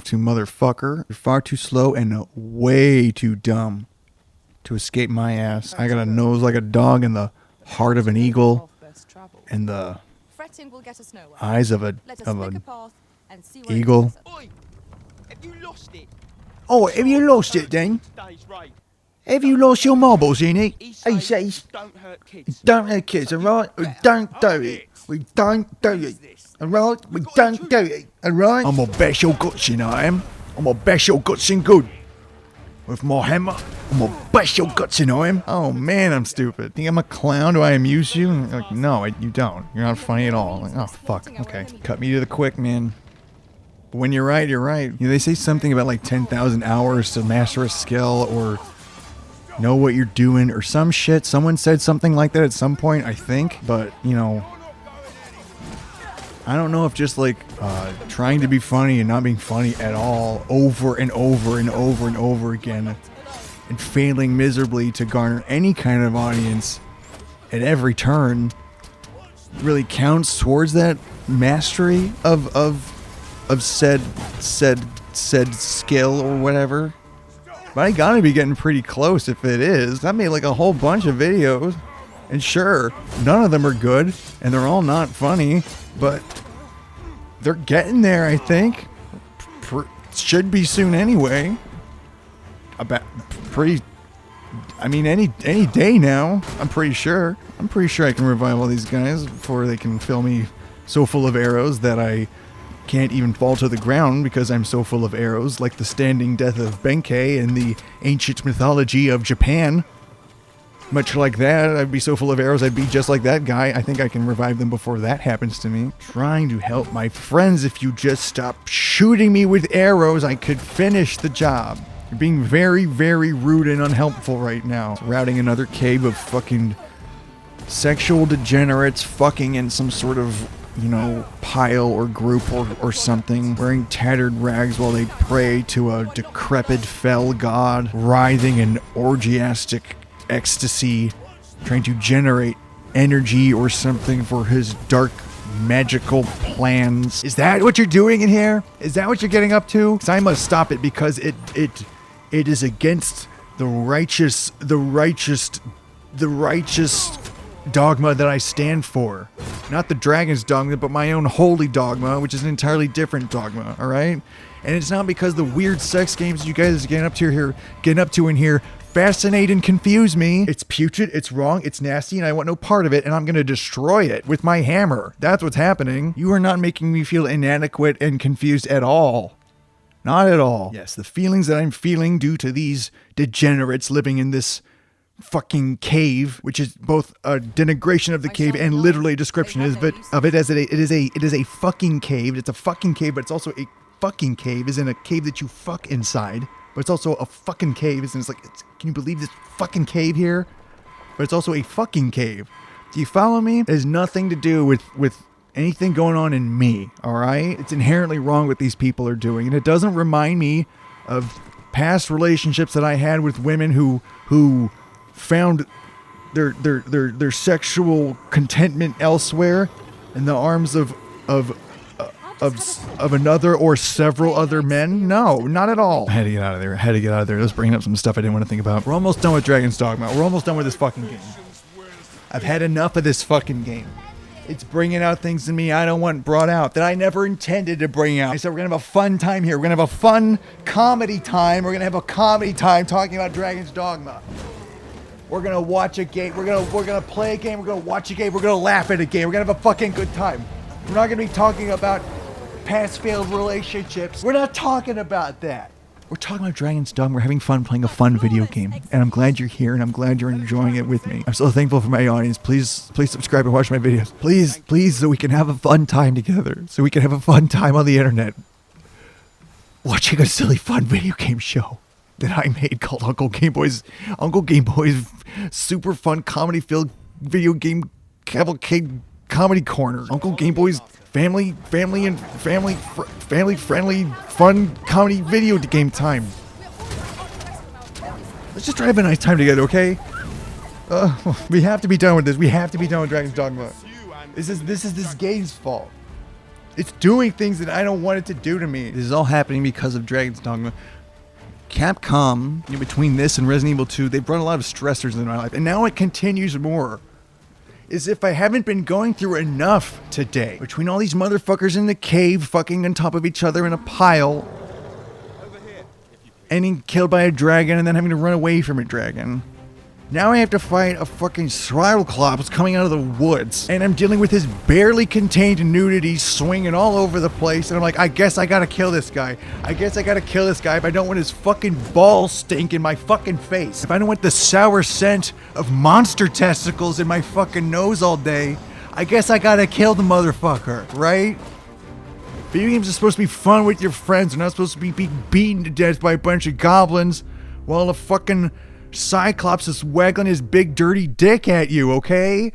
to, motherfucker. You're far too slow and way too dumb to escape my ass. I got a nose like a dog and the heart of an eagle and the eyes of an eagle. Oh, have you lost it then? Have you lost your marbles in it? He says, don't hurt kids, alright? We don't do it. We don't do it. Alright? We don't do it. Alright? I'm gonna bash your guts in, I am. I'm gonna bash your guts in good. With my hammer, I'm gonna bash your guts in, I am. Oh man, I'm stupid. Think I'm a clown? Do I amuse you? Like, no, you don't. You're not funny at all. Like, oh, fuck. Okay. Cut me to the quick, man. But when you're right, you're right. You know, they say something about like 10,000 hours to master a skill or know what you're doing or some shit. Someone said something like that at some point, I think. But, you know, I don't know if just like trying to be funny and not being funny at all over and over and over and over again and failing miserably to garner any kind of audience at every turn really counts towards that mastery of said skill or whatever. But I gotta be getting pretty close if it is. I made like a whole bunch of videos, and sure, none of them are good, and they're all not funny, but they're getting there, I think. Should be soon anyway. Any day now, I'm pretty sure. I'm pretty sure I can revive all these guys before they can fill me so full of arrows that I can't even fall to the ground because I'm so full of arrows, like the standing death of Benkei in the ancient mythology of Japan. Much like that, I'd be so full of arrows I'd be just like that guy. I think I can revive them before that happens to me. Trying to help my friends. If you just stop shooting me with arrows, I could finish the job. You're being very, very rude and unhelpful right now. Routing another cave of fucking sexual degenerates fucking in some sort of, you know, pile or group or something, wearing tattered rags while they pray to a decrepit fell god, writhing in orgiastic ecstasy, trying to generate energy or something for his dark magical plans. Is that what you're doing in here? Is that what you're getting up to? Because I must stop it because it is against the righteous dogma that I stand for. Not the dragon's dogma, but my own holy dogma, which is an entirely different dogma, alright? And it's not because the weird sex games you guys are getting up to in here fascinate and confuse me. It's putrid, it's wrong, it's nasty, and I want no part of it, and I'm gonna destroy it with my hammer. That's what's happening. You are not making me feel inadequate and confused at all. Not at all. Yes, the feelings that I'm feeling due to these degenerates living in this fucking cave, which is both a denigration of the cave and literally a description of it as it is a fucking cave. It's a fucking cave, but it's also a fucking cave, is in a cave that you fuck inside. But it's also a fucking cave, and it's like, can you believe this fucking cave here? But it's also a fucking cave. Do you follow me? It has nothing to do with anything going on in me, alright? It's inherently wrong what these people are doing, and it doesn't remind me of past relationships that I had with women who found their sexual contentment elsewhere in the arms of another or several other men. No, not at all. I had to get out of there. Let's bring up some stuff I didn't want to think about. We're almost done with Dragon's Dogma. We're almost done with this fucking game. I've had enough of this fucking game. It's bringing out things in me I don't want brought out, that I never intended to bring out. I said we're going to have a fun time here. We're going to have a fun comedy time. We're going to have a comedy time talking about Dragon's Dogma. We're going to watch a game. We're going to play a game. We're going to watch a game. We're going to laugh at a game. We're going to have a fucking good time. We're not going to be talking about past failed relationships. We're not talking about that. We're talking about Dragon's Dogma. We're having fun playing a fun video game. And I'm glad you're here, and I'm glad you're enjoying it with me. I'm so thankful for my audience. Please subscribe and watch my videos. Please, so we can have a fun time together. So we can have a fun time on the internet. Watching a silly fun video game show that I made called Uncle Gameboy's super fun comedy-filled video game cavalcade comedy corner. Uncle Gameboy's family-friendly fun comedy video game time. Let's just try to have a nice time together, okay? We have to be done with this. We have to be done with Dragon's Dogma. This is this game's fault. It's doing things that I don't want it to do to me. This is all happening because of Dragon's Dogma. Capcom, between this and Resident Evil 2, they've brought a lot of stressors into my life, and now it continues more. As if I haven't been going through enough today. Between all these motherfuckers in the cave fucking on top of each other in a pile. Ending killed by a dragon and then having to run away from a dragon. Now I have to fight a fucking Cyclops coming out of the woods. And I'm dealing with his barely contained nudity swinging all over the place. And I'm like, I guess I gotta kill this guy. I guess I gotta kill this guy if I don't want his fucking balls stink in my fucking face. If I don't want the sour scent of monster testicles in my fucking nose all day, I guess I gotta kill the motherfucker, right? Video games are supposed to be fun with your friends. They're not supposed to be beaten to death by a bunch of goblins while a fucking Cyclops is waggling his big dirty dick at you, okay?